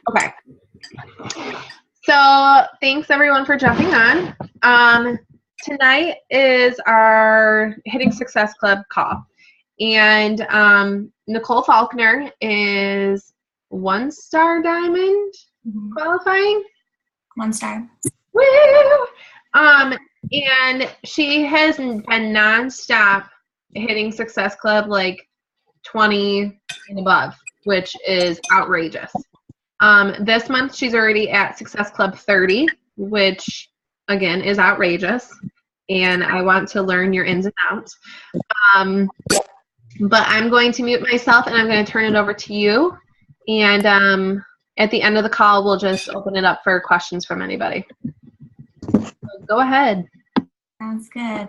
Okay. So thanks everyone for jumping on. Tonight is our Hitting Success Club call. And Nicole Faulkner is 1-star diamond qualifying. 1 star. Woo! And she has been nonstop hitting Success Club like 20 and above, which is outrageous. This month she's already at Success Club 30, which again is outrageous. And I want to learn your ins and outs. But I'm going to mute myself and I'm going to turn it over to you. And at the end of the call, we'll just open it up for questions from anybody. So go ahead. Sounds good.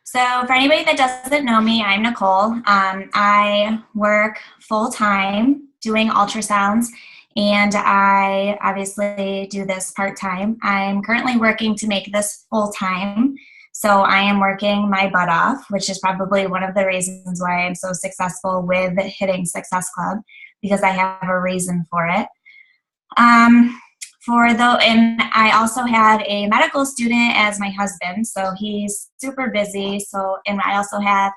So for anybody that doesn't know me, I'm Nicole. I work full-time doing ultrasounds, and I obviously do this part-time. I'm currently working to make this full-time. So I am working my butt off, which is probably one of the reasons why I'm so successful with Hitting Success Club, because I have a reason for it. And I also have a medical student as my husband, so he's super busy. And I also have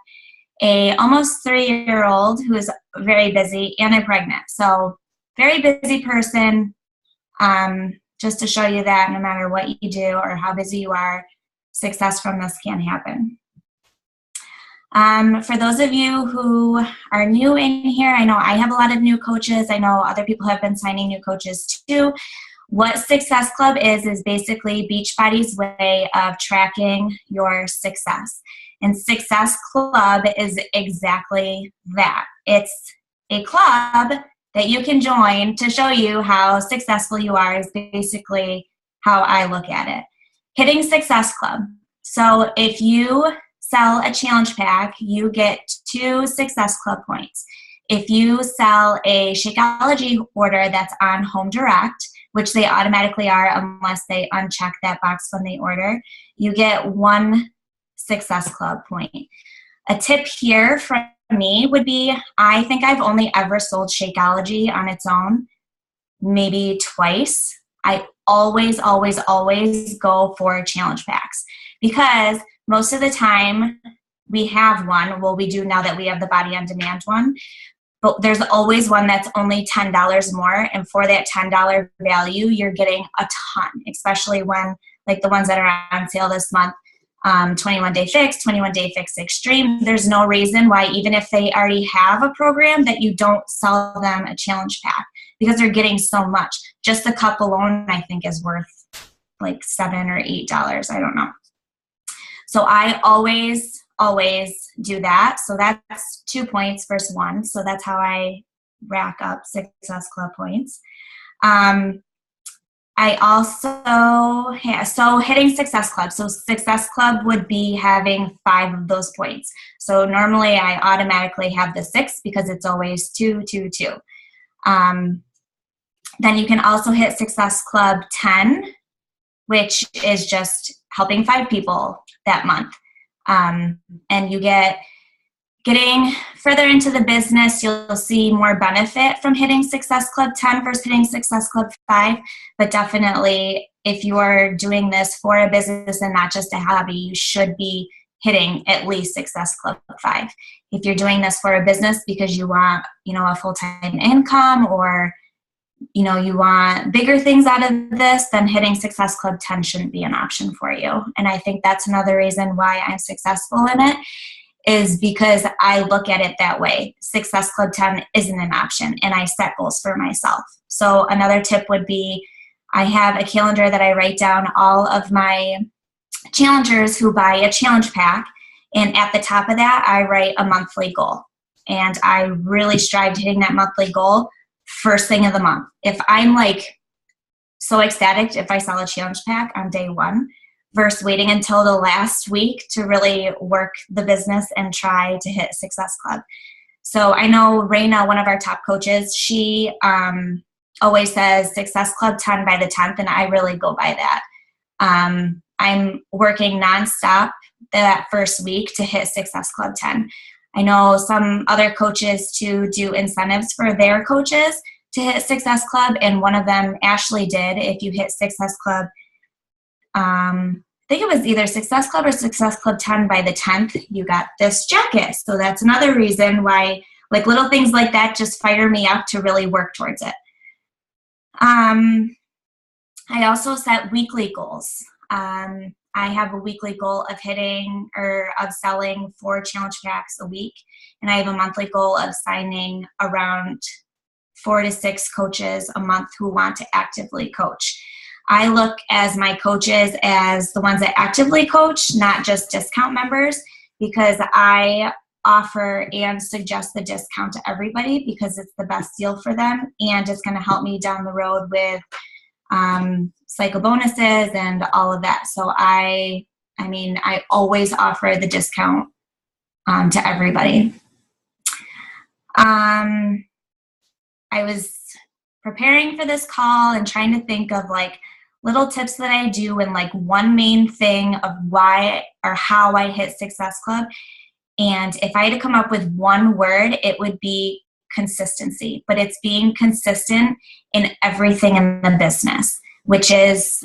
a almost 3-year-old who is very busy, and I'm pregnant. So very busy person, just to show you that no matter what you do or how busy you are, success from this can happen. For those of you who are new in here, I know I have a lot of new coaches. I know other people have been signing new coaches too. What Success Club is basically Beachbody's way of tracking your success. And Success Club is exactly that. It's a club that you can join to show you how successful you are, is basically how I look at it. Hitting Success Club. So if you sell a challenge pack, you get 2 Success Club points. If you sell a Shakeology order that's on Home Direct, which they automatically are unless they uncheck that box when they order, you get 1 Success Club point. A tip here from me would be, I think I've only ever sold Shakeology on its own, maybe twice. I always, always, always go for challenge packs, because most of the time we have one. Well, we do now that we have the Body on Demand one, but there's always one that's only $10 more. And for that $10 value, you're getting a ton, especially when, like the ones that are on sale this month, 21 Day Fix, 21 Day Fix Extreme. There's no reason why, even if they already have a program, that you don't sell them a challenge pack, because they're getting so much. Just the cup alone, I think, is worth like $7 or $8. I don't know. So I always do that. So that's 2 points versus 1. So that's how I rack up Success Club points. I also so Hitting Success Club. So Success Club would be having 5 of those points. So normally I automatically have the 6 because it's always 2, 2, 2. Then you can also hit Success Club 10, which is just helping 5 people that month. And you getting further into the business, you'll see more benefit from hitting Success Club 10 versus hitting Success Club 5. But definitely, if you're doing this for a business and not just a hobby, you should be hitting at least Success Club 5. If you're doing this for a business because you want, a full-time income, or you want bigger things out of this, then hitting Success Club 10 shouldn't be an option for you. And I think that's another reason why I'm successful in it, is because I look at it that way. Success Club 10 isn't an option, and I set goals for myself. So another tip would be, I have a calendar that I write down all of my challengers who buy a challenge pack, and at the top of that, I write a monthly goal. And I really strive to hitting that monthly goal first thing of the month. If I'm so ecstatic if I sell a challenge pack on day 1 versus waiting until the last week to really work the business and try to hit Success Club. So I know Raina, one of our top coaches, she always says Success Club 10 by the 10th, and I really go by that. I'm working nonstop that first week to hit Success Club 10. I know some other coaches to do incentives for their coaches to hit Success Club, and one of them, Ashley, did. If you hit Success Club, I think it was either Success Club or Success Club 10 by the 10th, you got this jacket. So that's another reason why, like, little things like that just fire me up to really work towards it. I also set weekly goals. I have a weekly goal of hitting or of selling 4 challenge packs a week. And I have a monthly goal of signing around 4 to 6 coaches a month who want to actively coach. I look as my coaches as the ones that actively coach, not just discount members, because I offer and suggest the discount to everybody because it's the best deal for them, and it's going to help me down the road with cycle bonuses and all of that. So I always offer the discount to everybody. I was preparing for this call and trying to think of like little tips that I do and like one main thing of why or how I hit Success Club. And if I had to come up with one word, it would be consistency. But it's being consistent in everything in the business, which is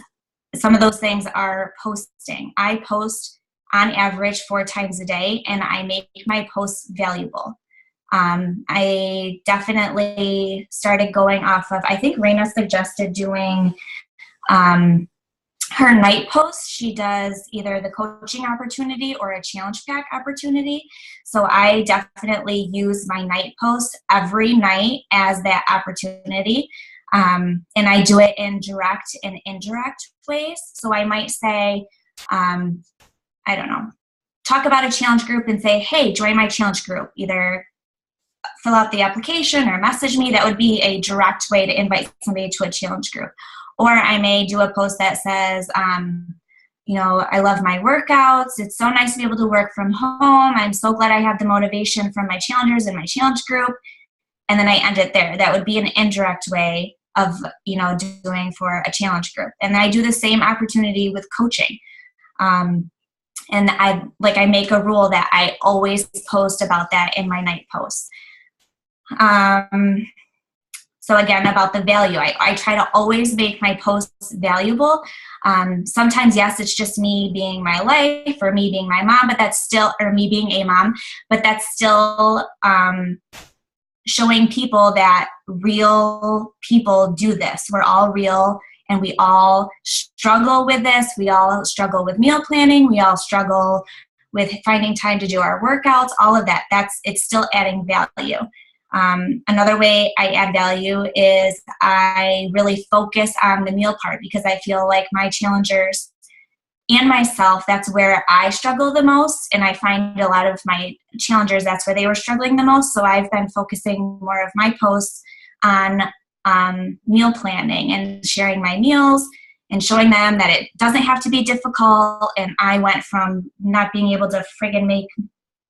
some of those things are posting. I post on average 4 times a day, and I make my posts valuable. I definitely started going off of, I think Raina suggested doing her night posts. She does either the coaching opportunity or a challenge pack opportunity. So I definitely use my night post every night as that opportunity. And I do it in direct and indirect ways. So I might say, I don't know, talk about a challenge group and say, hey, join my challenge group. Either fill out the application or message me. That would be a direct way to invite somebody to a challenge group. Or I may do a post that says, I love my workouts. It's so nice to be able to work from home. I'm so glad I have the motivation from my challengers in my challenge group. And then I end it there. That would be an indirect way of, doing for a challenge group. And I do the same opportunity with coaching. And I make a rule that I always post about that in my night posts. So again, about the value, I try to always make my posts valuable. Sometimes, yes, it's just me being my life or me being my mom, but that's still, or me being a mom, but that's still showing people that real people do this. We're all real, and we all struggle with this. We all struggle with meal planning. We all struggle with finding time to do our workouts, all of that. It's still adding value. Another way I add value is I really focus on the meal part, because I feel like my challengers and myself, that's where I struggle the most. And I find a lot of my challengers, that's where they were struggling the most. So I've been focusing more of my posts on meal planning and sharing my meals and showing them that it doesn't have to be difficult. And I went from not being able to friggin' make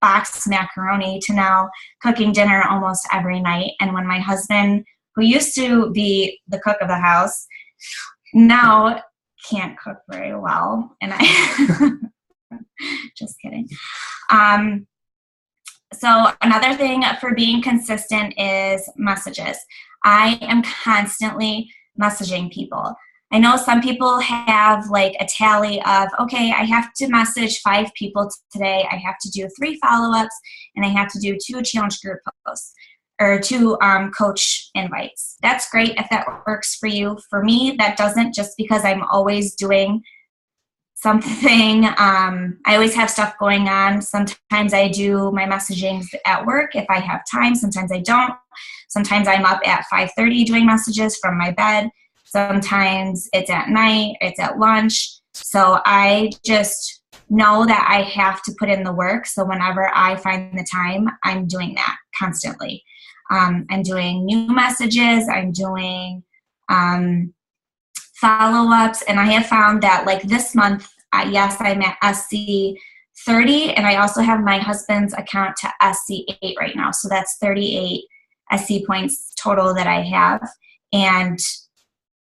boxed macaroni to now cooking dinner almost every night. And when my husband, who used to be the cook of the house, now can't cook very well, and I just kidding. So another thing for being consistent is messages. I am constantly messaging people. I know some people have like a tally of, okay, I have to message 5 people today. I have to do 3 follow-ups, and I have to do 2 challenge group posts or 2 coach invites. That's great if that works for you. For me, that doesn't, just because I'm always doing something. I always have stuff going on. Sometimes I do my messaging at work if I have time. Sometimes I don't. Sometimes I'm up at 5:30 doing messages from my bed. Sometimes it's at night, it's at lunch. So I just know that I have to put in the work. So whenever I find the time, I'm doing that constantly. I'm doing new messages. I'm doing follow-ups. And I have found that like this month, yes, I'm at SC 30, and I also have my husband's account to SC 8 right now. So that's 38 SC points total that I have. And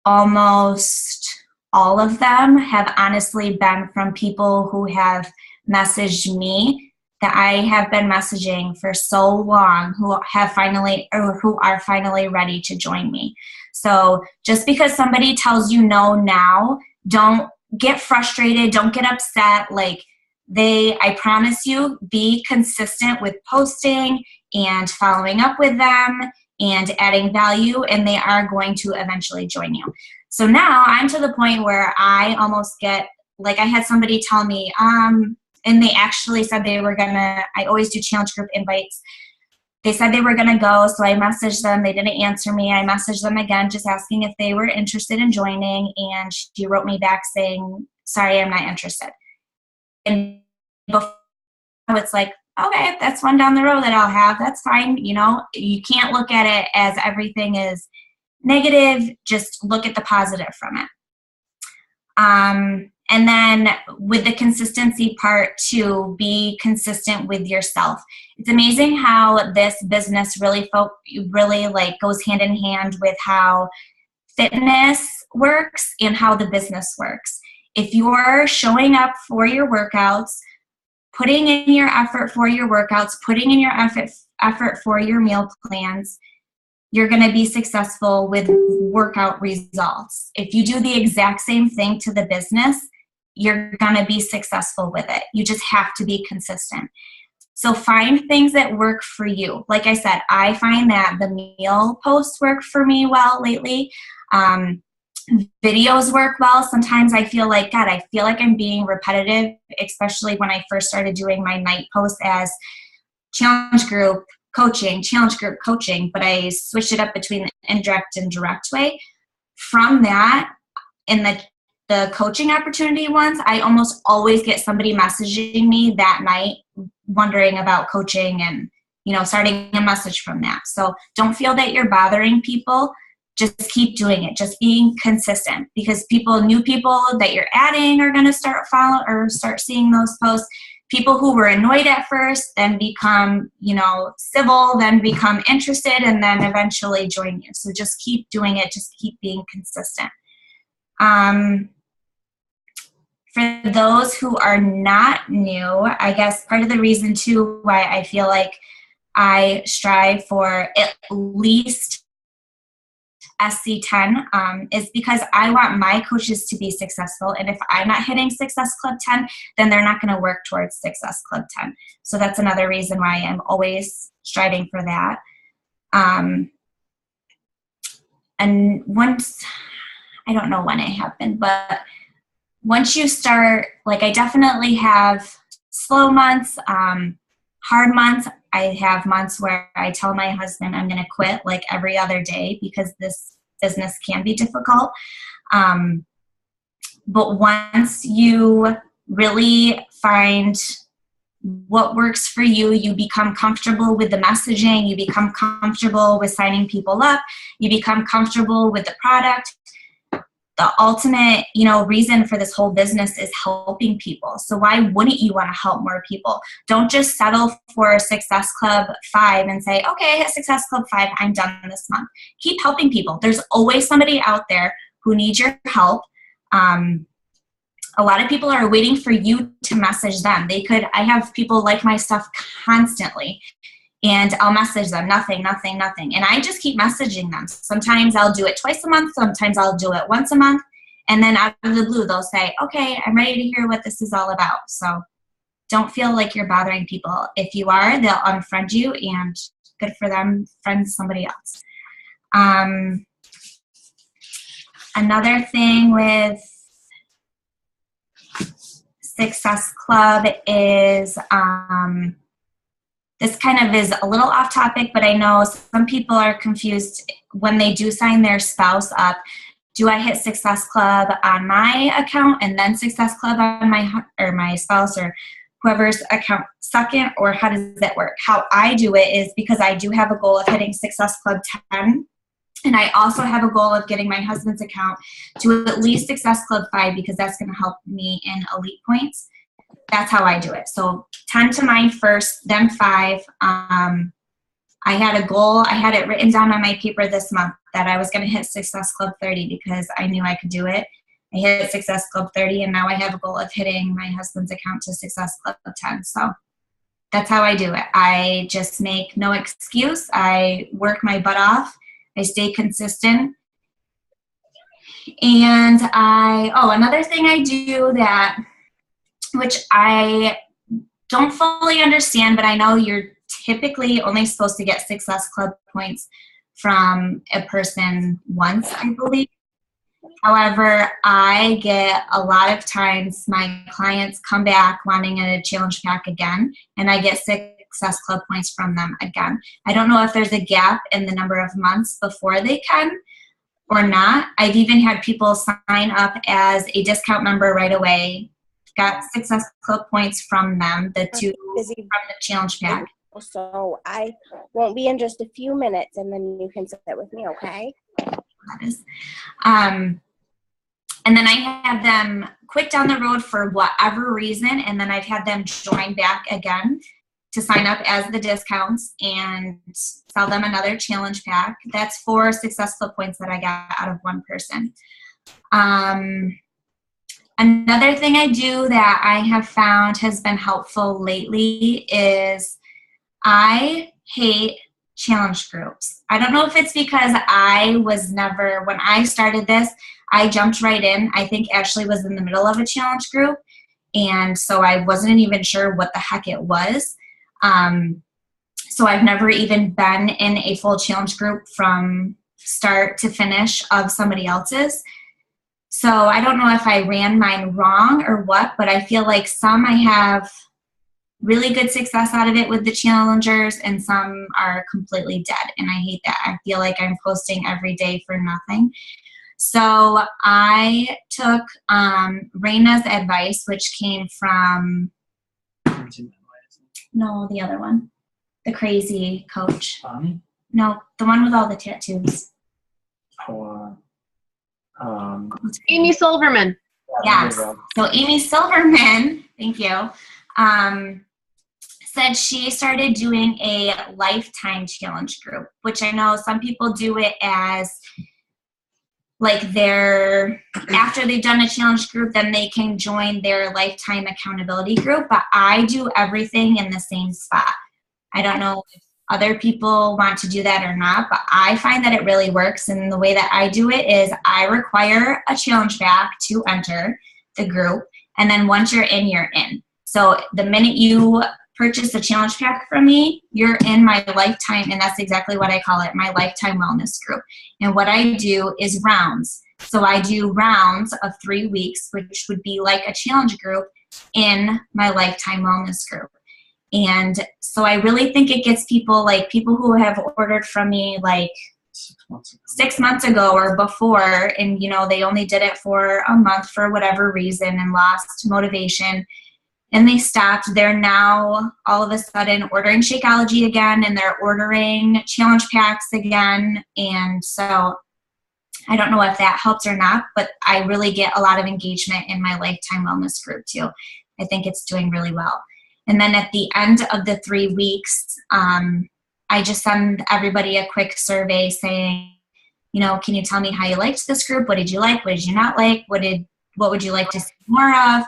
almost all of them have honestly been from people who have messaged me that I have been messaging for so long who are finally ready to join me. So just because somebody tells you no now, don't get frustrated, don't get upset. Like, I promise you, be consistent with posting and following up with them and adding value, and they are going to eventually join you. So now I'm to the point where I almost get, like, I had somebody tell me, and they actually said they were I always do challenge group invites. They said they were gonna go, so I messaged them. They didn't answer me. I messaged them again, just asking if they were interested in joining, and she wrote me back saying, sorry, I'm not interested. And before, it's like, okay, that's one down the road that I'll have. That's fine. You know, you can't look at it as everything is negative. Just look at the positive from it. And then with the consistency part, to be consistent with yourself. It's amazing how this business really like goes hand in hand with how fitness works and how the business works. If you're showing up for your workouts, putting in your effort for your workouts, putting in your effort for your meal plans, you're going to be successful with workout results. If you do the exact same thing to the business, you're going to be successful with it. You just have to be consistent. So find things that work for you. Like I said, I find that the meal posts work for me well lately. Videos work well. Sometimes I feel like I'm being repetitive, especially when I first started doing my night posts as challenge group coaching, but I switched it up between the indirect and direct way. From that, in the coaching opportunity ones, I almost always get somebody messaging me that night wondering about coaching and, you know, starting a message from that. So don't feel that you're bothering people. Just keep doing it. Just being consistent, because new people that you're adding are going to start seeing those posts. People who were annoyed at first then become, you know, civil, then become interested, and then eventually join you. So just keep doing it. Just keep being consistent. For those who are not new, I guess part of the reason too why I feel like I strive for at least SC10 is because I want my coaches to be successful. And if I'm not hitting Success Club 10, then they're not going to work towards Success Club 10. So that's another reason why I'm always striving for that. And once, I don't know when it happened, but once you start, like, I definitely have slow months, hard months. I have months where I tell my husband I'm going to quit like every other day because this business can be difficult. But once you really find what works for you, you become comfortable with the messaging, you become comfortable with signing people up, you become comfortable with the product. The ultimate, you know, reason for this whole business is helping people. So why wouldn't you want to help more people? Don't just settle for Success Club 5 and say, okay, I hit Success Club 5, I'm done this month. Keep helping people. There's always somebody out there who needs your help. A lot of people are waiting for you to message them. I have people like my stuff constantly, and I'll message them, nothing. And I just keep messaging them. Sometimes I'll do it twice a month. Sometimes I'll do it once a month. And then out of the blue, they'll say, okay, I'm ready to hear what this is all about. So don't feel like you're bothering people. If you are, they'll unfriend you, and good for them, friend somebody else. Another thing with Success Club is, this kind of is a little off topic, but I know some people are confused when they do sign their spouse up. Do I hit Success Club on my account and then Success Club on my spouse or whoever's account second, or how does that work? How I do it is because I do have a goal of hitting Success Club 10, and I also have a goal of getting my husband's account to at least Success Club 5 because that's going to help me in elite points. That's how I do it. So 10 to mine first, then 5. I had a goal. I had it written down on my paper this month that I was going to hit Success Club 30 because I knew I could do it. I hit Success Club 30, and now I have a goal of hitting my husband's account to Success Club 10. So that's how I do it. I just make no excuse. I work my butt off. I stay consistent. And another thing I do which I don't fully understand, but I know you're typically only supposed to get Success Club points from a person once, I believe. However, I get a lot of times my clients come back wanting a challenge pack again, and I get Success Club points from them again. I don't know if there's a gap in the number of months before they can or not. I've even had people sign up as a discount member right away, got Success Club points from them, from the challenge pack. So I won't be in just a few minutes, and then you can sit with me, okay? That is. And then I have them quit down the road for whatever reason, and then I've had them join back again to sign up as the discounts and sell them another challenge pack. That's 4 Success Club points that I got out of one person. Another thing I do that I have found has been helpful lately is I hate challenge groups. I don't know if it's because when I started this, I jumped right in. I think Ashley was in the middle of a challenge group, and so I wasn't even sure what the heck it was. So I've never even been in a full challenge group from start to finish of somebody else's. So I don't know if I ran mine wrong or what, but I feel like some I have really good success out of it with the challengers, and some are completely dead, and I hate that. I feel like I'm posting every day for nothing. So I took Raina's advice, which came from the other one, the crazy coach. No, the one with all the tattoos. Amy Silverman. Yes. So Amy Silverman, thank you, said she started doing a lifetime challenge group, which I know some people do it as like after they've done a challenge group, then they can join their lifetime accountability group, but I do everything in the same spot. I don't know if other people want to do that or not, but I find that it really works. And the way that I do it is I require a challenge pack to enter the group. And then once you're in, you're in. So the minute you purchase a challenge pack from me, you're in my lifetime, and that's exactly what I call it, my lifetime wellness group. And what I do is rounds. So I do rounds of 3 weeks, which would be like a challenge group in my lifetime wellness group. And so I really think it gets people who have ordered from me like 6 months ago or before, and they only did it for a month for whatever reason and lost motivation, and they stopped. They're now all of a sudden ordering Shakeology again, and they're ordering challenge packs again. And so I don't know if that helps or not, but I really get a lot of engagement in my lifetime wellness group too. I think it's doing really well. And then at the end of the 3 weeks, I just send everybody a quick survey saying, can you tell me how you liked this group? What did you like? What did you not like? What would you like to see more of?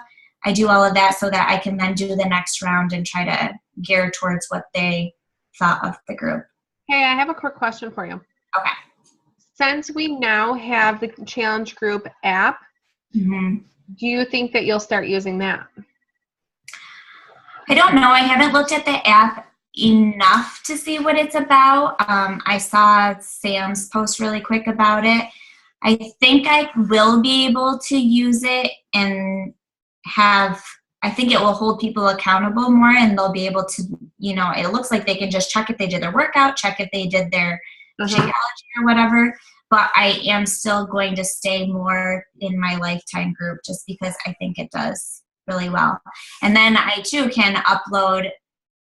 I do all of that so that I can then do the next round and try to gear towards what they thought of the group. Hey, I have a quick question for you. Okay. Since we now have the challenge group app, do you think that you'll start using that? I don't know. I haven't looked at the app enough to see what it's about. I saw Sam's post really quick about it. I think I will be able to use it and I think it will hold people accountable more, and they'll be able to, it looks like they can just check if they did their workout, check if they did their Shakeology or whatever. But I am still going to stay more in my lifetime group just because I think it does really well. And then I too can upload,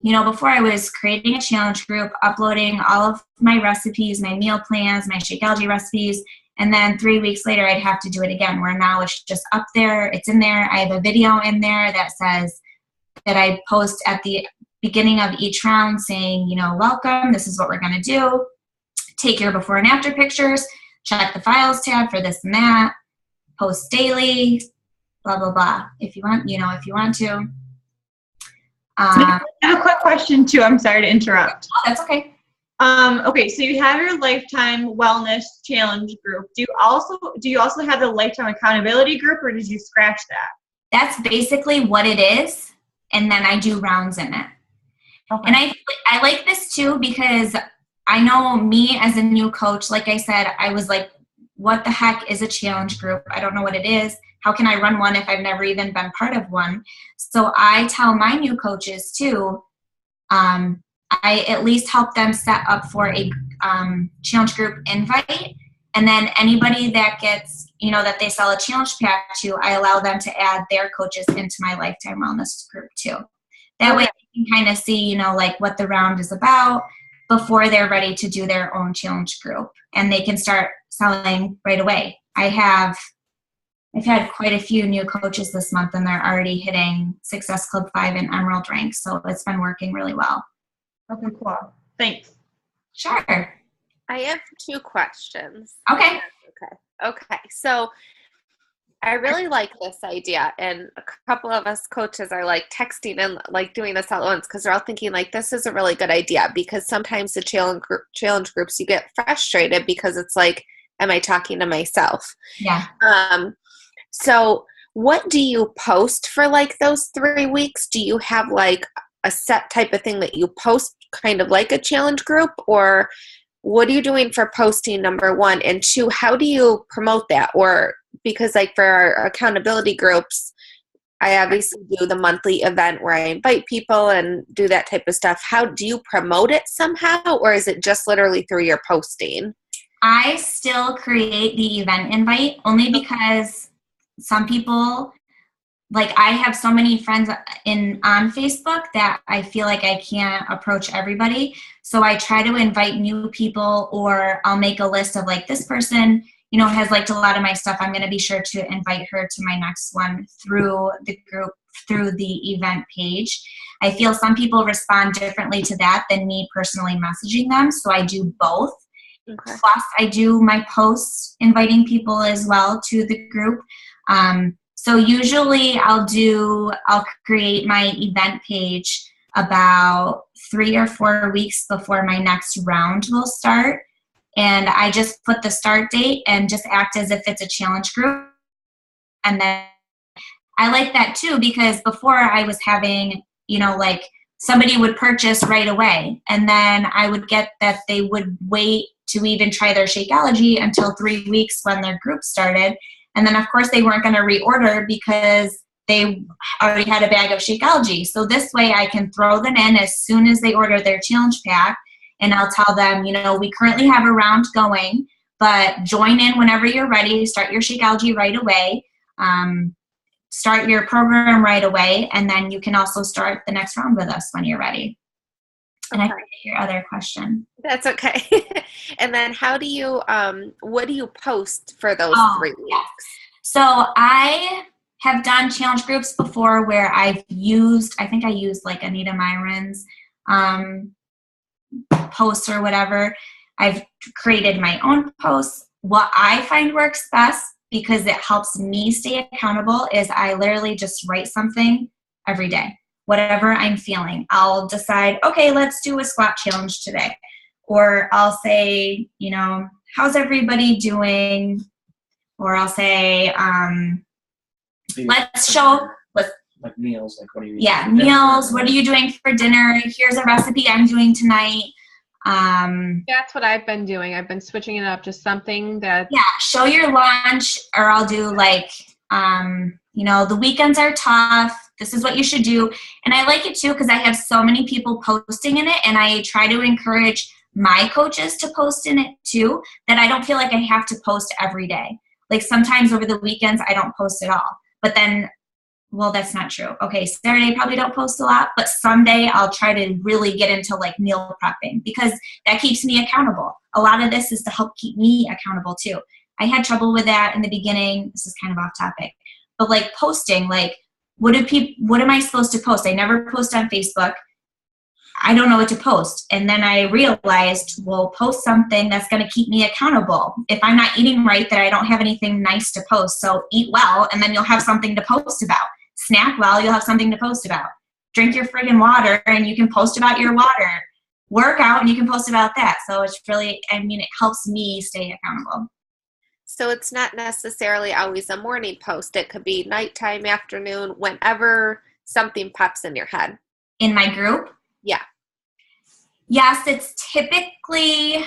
before I was creating a challenge group, uploading all of my recipes, my meal plans, my Shakeology recipes, and then 3 weeks later I'd have to do it again, where now it's just up there, it's in there. I have a video in there that says that I post at the beginning of each round saying, welcome, this is what we're going to do. Take your before and after pictures, check the files tab for this and that, post daily, blah, blah, blah. If you want to. I have a quick question too. I'm sorry to interrupt. Oh, that's okay. Okay, so you have your Lifetime Wellness Challenge group. Do you also have the Lifetime Accountability group, or did you scratch that? That's basically what it is, and then I do rounds in it. Okay. And I like this too because I know me as a new coach, like I said, I was like, what the heck is a challenge group? I don't know what it is. How can I run one if I've never even been part of one? So I tell my new coaches too, I at least help them set up for a challenge group invite. And then anybody that gets, that they sell a challenge pack to, I allow them to add their coaches into my Lifetime Wellness group too. That way they can kind of see, like what the round is about before they're ready to do their own challenge group. And they can start selling right away. I've had quite a few new coaches this month, and they're already hitting Success Club 5 and Emerald ranks. So it's been working really well. Okay, cool. Thanks. Sure. I have 2 questions. Okay. Okay. So I really like this idea, and a couple of us coaches are like texting and like doing this all at once because they're all thinking like this is a really good idea, because sometimes the challenge groups you get frustrated because it's like, am I talking to myself? Yeah. So what do you post for like those 3 weeks? Do you have like a set type of thing that you post kind of like a challenge group, or what are you doing for posting, number 1? And 2, how do you promote that? Or because like for our accountability groups, I obviously do the monthly event where I invite people and do that type of stuff. How do you promote it somehow, or is it just literally through your posting? I still create the event invite only because some people, like I have so many friends on Facebook that I feel like I can't approach everybody. So I try to invite new people, or I'll make a list of like, this person, has liked a lot of my stuff. I'm going to be sure to invite her to my next one through the group, through the event page. I feel some people respond differently to that than me personally messaging them. So I do both. Okay. Plus I do my posts inviting people as well to the group. So usually I'll create my event page about 3 or 4 weeks before my next round will start. And I just put the start date and just act as if it's a challenge group. And then I like that too, because before I was having, like somebody would purchase right away. And then I would get that they would wait to even try their Shakeology until 3 weeks when their group started. And then, of course, they weren't going to reorder because they already had a bag of Shakeology. So this way I can throw them in as soon as they order their challenge pack. And I'll tell them, we currently have a round going, but join in whenever you're ready. Start your Shakeology right away. Start your program right away. And then you can also start the next round with us when you're ready. And I forget your other question. That's okay. And then how do you, what do you post for those 3 weeks? Yeah. So I have done challenge groups before where I think I used like Anita Myron's posts or whatever. I've created my own posts. What I find works best, because it helps me stay accountable, is I literally just write something every day. Whatever I'm feeling, I'll decide, okay, let's do a squat challenge today. Or I'll say, how's everybody doing? Or I'll say, let's show, like meals, like what are you eating? Yeah, meals, what are you doing for dinner? Here's a recipe I'm doing tonight. That's what I've been doing. I've been switching it up, just something that. Yeah, show your lunch, or I'll do like, the weekends are tough. This is what you should do. And I like it too because I have so many people posting in it, and I try to encourage my coaches to post in it too, that I don't feel like I have to post every day. Like sometimes over the weekends I don't post at all. But then, well, that's not true. Okay, Saturday I probably don't post a lot, but Sunday I'll try to really get into like meal prepping, because that keeps me accountable. A lot of this is to help keep me accountable too. I had trouble with that in the beginning. This is kind of off topic. But like posting, like, what am I supposed to post? I never post on Facebook. I don't know what to post. And then I realized, well, post something that's going to keep me accountable. If I'm not eating right, then I don't have anything nice to post. So eat well, and then you'll have something to post about. Snack well, you'll have something to post about. drink your friggin' water, and you can post about your water. Workout, and you can post about that. So it's really, it helps me stay accountable. So it's not necessarily always a morning post. It could be nighttime, afternoon, whenever something pops in your head. In my group? Yeah. Yes, it's typically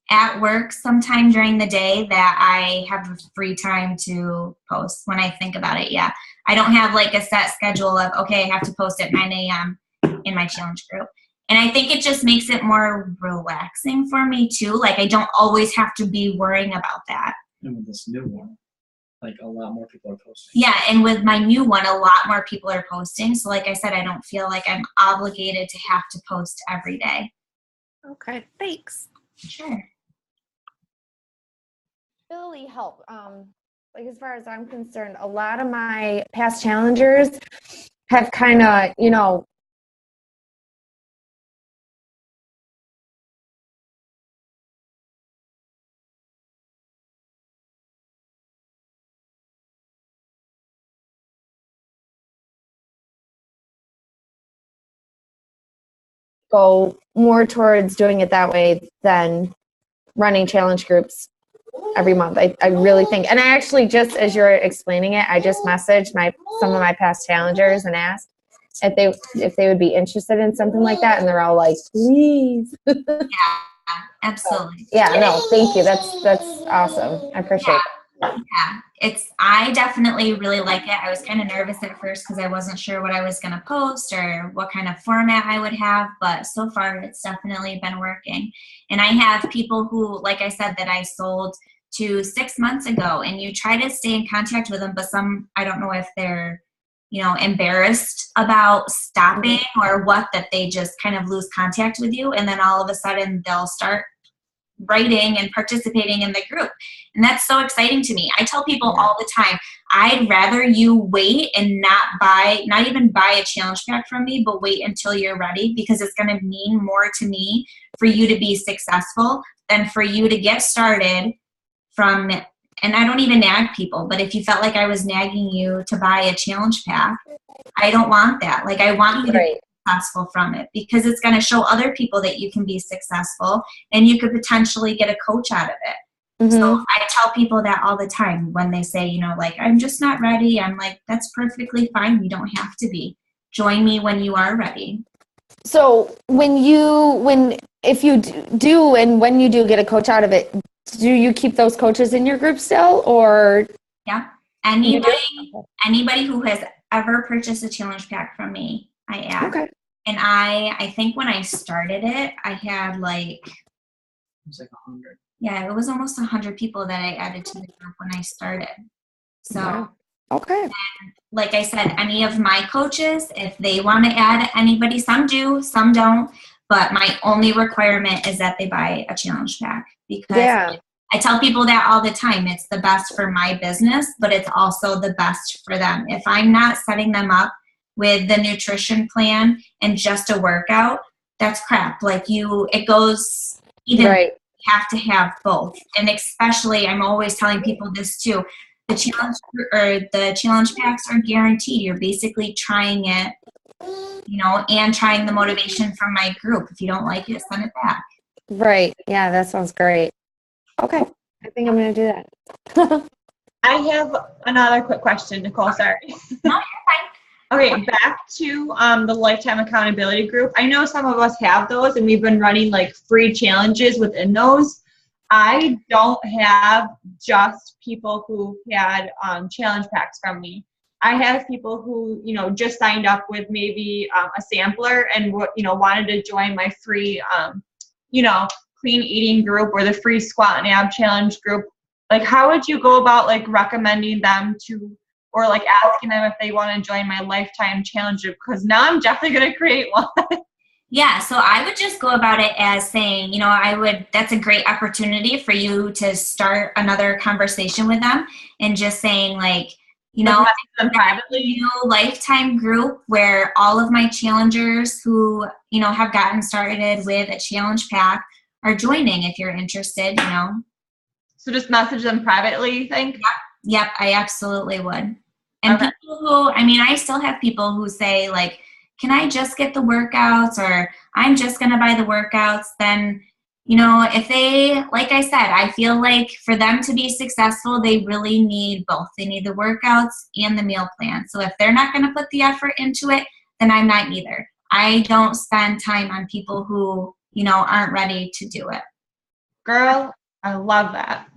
at work sometime during the day that I have free time to post when I think about it. Yeah. I don't have like a set schedule of, okay, I have to post at 9 a.m. in my challenge group. And I think it just makes it more relaxing for me too. Like I don't always have to be worrying about that. And with this new one, like a lot more people are posting. Yeah, and with my new one, a lot more people are posting. So like I said, I don't feel like I'm obligated to have to post every day. Okay, thanks. Sure. Really help. Like as far as I'm concerned, a lot of my past challengers have kind of, go more towards doing it that way than running challenge groups every month. I really think, and I actually just as you're explaining it, I just messaged some of my past challengers and asked if they would be interested in something like that, and they're all like, please. Yeah, absolutely. Yeah, no, thank you. That's awesome. I appreciate it. Yeah, I definitely really like it. I was kind of nervous at first because I wasn't sure what I was going to post or what kind of format I would have, but so far it's definitely been working. And I have people who, like I said, that I sold to 6 months ago, and you try to stay in contact with them, but some, I don't know if they're, embarrassed about stopping or what, that they just kind of lose contact with you. And then all of a sudden they'll start writing and participating in the group. And that's so exciting to me. I tell people all the time, I'd rather you wait and not even buy a challenge pack from me, but wait until you're ready, because it's going to mean more to me for you to be successful than for you to get started from, and I don't even nag people, but if you felt like I was nagging you to buy a challenge pack, I don't want that. Like I want you to be successful from it, because it's going to show other people that you can be successful, and you could potentially get a coach out of it. Mm-hmm. So I tell people that all the time when they say, like, I'm just not ready. I'm like, that's perfectly fine. You don't have to be. Join me when you are ready. So when you do get a coach out of it, do you keep those coaches in your group still, or? Yeah. Anybody who has ever purchased a challenge pack from me, I add. Okay. And I think when I started it, I had it was like 100. Yeah, it was almost 100 people that I added to the group when I started. So, wow. Okay. And like I said, any of my coaches, if they want to add anybody, some do, some don't. But my only requirement is that they buy a challenge pack, because I tell people that all the time. It's the best for my business, but it's also the best for them. If I'm not setting them up with the nutrition plan and just a workout, that's crap. It goes even. Right. Have to have both. And especially, I'm always telling people this too, the challenge packs are guaranteed. You're basically trying it, and trying the motivation from my group. If you don't like it, send it back. Right. Yeah, that sounds great. Okay. I think I'm going to do that. I have another quick question, Nicole. Sorry. No, you're fine. Okay, back to the Lifetime Accountability Group. I know some of us have those, and we've been running free challenges within those. I don't have just people who had challenge packs from me. I have people who, just signed up with maybe a sampler and, wanted to join my free, clean eating group or the free squat and ab challenge group. How would you go about recommending them to, or asking them if they want to join my Lifetime Challenge group? Because now I'm definitely going to create one. Yeah, so I would just go about it as saying, that's a great opportunity for you to start another conversation with them, and just saying them privately. New Lifetime group where all of my challengers who, have gotten started with a challenge pack are joining if you're interested, So just message them privately, you think? Yep, I absolutely would. And Okay. people who, I mean, I still have people who say, like, can I just get the workouts, or I'm just going to buy the workouts? Then, you know, if they, like I said, I feel like for them to be successful, they really need both. They need the workouts and the meal plan. So if they're not going to put the effort into it, then I'm not either. I don't spend time on people who, you know, aren't ready to do it. Girl, I love that.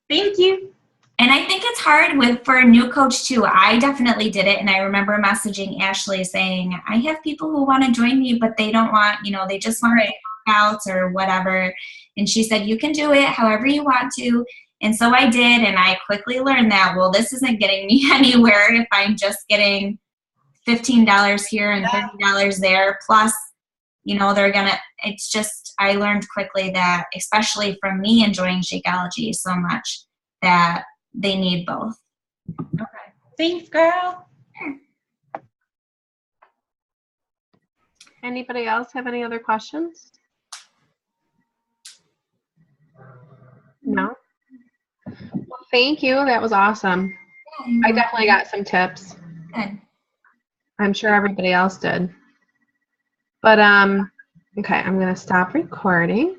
Thank you. And I think it's hard for a new coach too. I definitely did it. And I remember messaging Ashley saying, I have people who want to join me, but they don't want, you know, they just want workouts or whatever. And she said, you can do it however you want to. And so I did. And I quickly learned that, well, this isn't getting me anywhere if I'm just getting $15 here and $30 there. Plus, you know, it's just, I learned quickly that, especially from me enjoying Shakeology so much, that they need both. Okay. Thanks, girl. Anybody else have any other questions? No? Well, thank you. That was awesome. I definitely got some tips. Good. I'm sure everybody else did. But, okay, I'm going to stop recording.